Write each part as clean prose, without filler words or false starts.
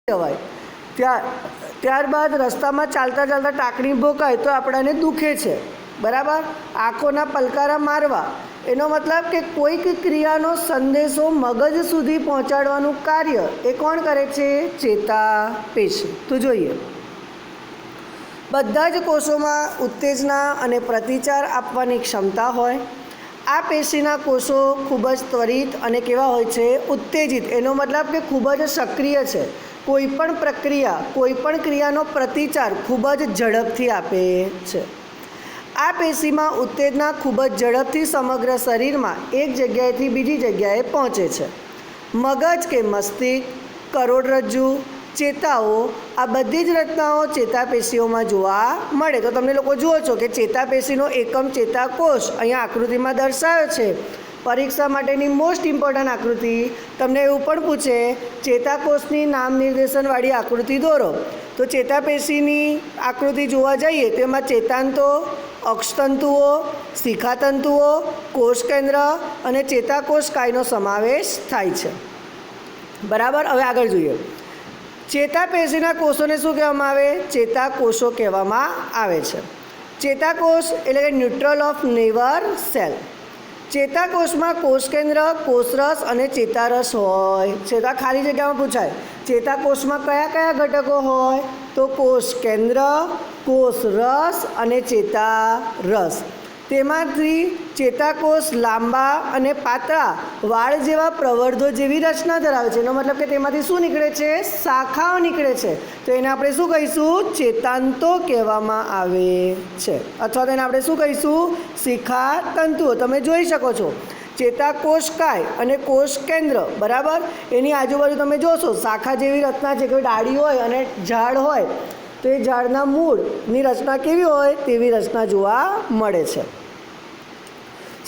કહેવાય। ત્યારબાદ રસ્તામાં ચાલતા ચાલતા ટાંકણી ભોંકાય તો આપણને દુખે છે, બરાબર। આંખોના પલકારા મારવા એનો મતલબ કે કોઈક ક્રિયાનો સંદેશો મગજ સુધી પહોંચાડવાનું કાર્ય એ કોણ કરે છે? ચેતાપેશી। તો જોઈએ, બધા જ કોષોમાં ઉત્તેજના અને પ્રતિચાર આપવાની ક્ષમતા હોય। આ પેશીના કોષો ખૂબ જ ત્વરિત અને કેવા હોય છે? ઉત્તેજિત। એનો મતલબ કે ખૂબ જ સક્રિય છે। કોઈપણ પ્રક્રિયા, કોઈપણ ક્રિયાનો પ્રતિચાર ખૂબ જ ઝડપથી આપે છે। આ પેશીમાં ઉત્તેજના ખૂબ જ ઝડપથી સમગ્ર શરીરમાં એક જગ્યાએથી બીજી જગ્યાએ પહોંચે છે। મગજ કે મસ્તિષ્ક, કરોડરજ્જુ, ચેતાઓ આ બધી જ રચનાઓ ચેતાપેશીઓમાં જોવા મળે। તો તમે લોકો જુઓ છો કે ચેતાપેશીનો એકમ ચેતાકોષ અહીંયા આકૃતિમાં દર્શાવ્યો છે। પરીક્ષા માટેની મોસ્ટ ઇમ્પોર્ટન્ટ આકૃતિ, તમને એવું પણ પૂછે ચેતાકોષની નામ નિર્દેશનવાળી આકૃતિ દોરો। તો ચેતાપેશીની આકૃતિ જોવા જઈએ તો એમાં ચેતાંતો, અક્ષતંતુઓ, શિખાતંતુઓ, કોષકેન્દ્ર અને ચેતાકોષકાયનો સમાવેશ થાય છે, બરાબર। હવે આગળ જોઈએ, ચેતાપેશીના કોષોને શું કહેવામાં આવે? ચેતાકોષો કહેવામાં આવે છે। ચેતાકોષ એટલે કે ન્યુટ્રલ ઓફ નેવર સેલ। ચેતાકોષમાં કોષકેન્દ્ર, કોષરસ અને ચેતારસ હોય છે। તો આ ખાલી જગ્યામાં પૂછાય, ચેતાકોષમાં કયા કયા ઘટકો હોય? તો કોષકેન્દ્ર, કોષરસ અને ચેતારસ। તેમાંથી ચેતાકોષ લાંબા અને પાતળા વાળ જેવા પ્રવર્ધો જેવી રચના ધરાવે છે। એનો મતલબ કે તેમાંથી શું નીકળે છે? શાખાઓ નીકળે છે। તો એને આપણે શું કહીશું? ચેતાંતો કહેવામાં આવે છે, અથવા તો એને આપણે શું કહીશું? શિખાતંતુઓ। તમે જોઈ શકો છો ચેતાકોષકાય અને કોષકેન્દ્ર, બરાબર, એની આજુબાજુ તમે જોશો શાખા જેવી રચના છે, કોઈ ડાળી હોય અને ઝાડ હોય તો એ ઝાડના મૂળની રચના કેવી હોય? તેવી રચના જોવા મળે છે।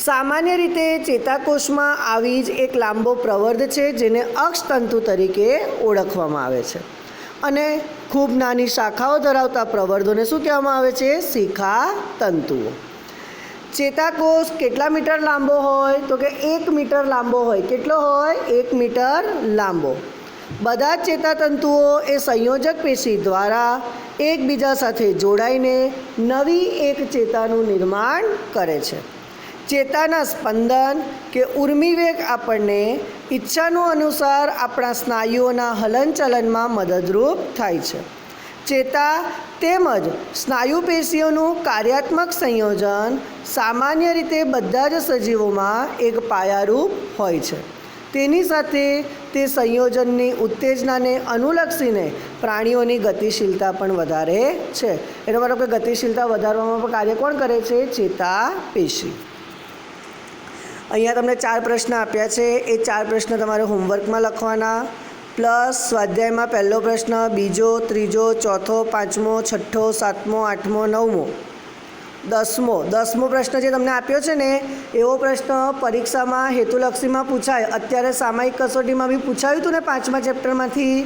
સામાન્ય રીતે ચેતાકોષમાં આવી જ એક લાંબો પ્રવર્ધ છે જેને અક્ષતંતુ તરીકે ઓળખવામાં આવે છે, અને ખૂબ નાની શાખાઓ ધરાવતા પ્રવર્ધોને શું કહેવામાં આવે છે? શિખાતંતુઓ। ચેતાકોષ કેટલા મીટર લાંબો હોય? તો કે 1 મીટર લાંબો હોય। કેટલો હોય? 1 મીટર લાંબો। બધા જ ચેતાતંતુઓ એ સંયોજક પેશી દ્વારા એકબીજા સાથે જોડાઈને નવી એક ચેતાનું નિર્માણ કરે છે। ચેતાના સ્પંદન કે ઉર્મિવેગ આપણને ઈચ્છાનું અનુસાર આપણા સ્નાયુઓના હલનચલનમાં મદદરૂપ થાય છે। ચેતા તેમજ સ્નાયુ પેશીઓનું કાર્યાત્મક સંયોજન સામાન્ય રીતે બધા જ સજીવોમાં એક પાયારૂપ હોય છે। તેની સાથે તે સંયોજનની ઉત્તેજનાને અનુલક્ષીને પ્રાણીઓની ગતિશીલતા પણ વધારે છે। એનો મતલબ કે ગતિશીલતા વધારવામાં પણ કાર્ય કોણ કરે છે? ચેતાપેશી। અહીંયા તમને 4 પ્રશ્ન આપ્યા છે, એ 4 પ્રશ્ન તમારે હોમવર્કમાં લખવાના, પ્લસ સ્વાધ્યાયમાં પહેલો પ્રશ્ન, બીજો, ત્રીજો, ચોથો, પાંચમો, છઠ્ઠો, સાતમો, આઠમો, નવમો, 10મો પ્રશ્ન જે તમને આપ્યો છે ને એવો પ્રશ્ન પરીક્ષામાં હેતુલક્ષીમાં પૂછાય। અત્યારે સામાયિક કસોટીમાં બી પૂછાયું હતું ને 5મા ચેપ્ટરમાંથી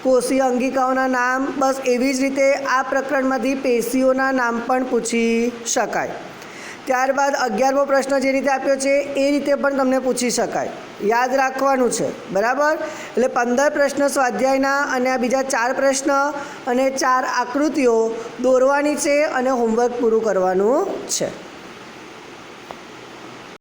કોષીય અંગિકાઓના નામ, બસ એવી જ રીતે આ પ્રકરણમાંથી પેશીઓના નામ પણ પૂછી શકાય। ત્યારબાદ 11મો પ્રશ્ન જે રીતે આપ્યો છે એ રીતે પણ તમને પૂછી શકાય, યાદ રાખવાનું છે, બરાબર। એટલે 15 પ્રશ્ન સ્વાધ્યાયના અને આ બીજા 4 પ્રશ્ન અને 4 આકૃતિઓ દોરવાની છે અને હોમવર્ક પૂરું કરવાનું છે।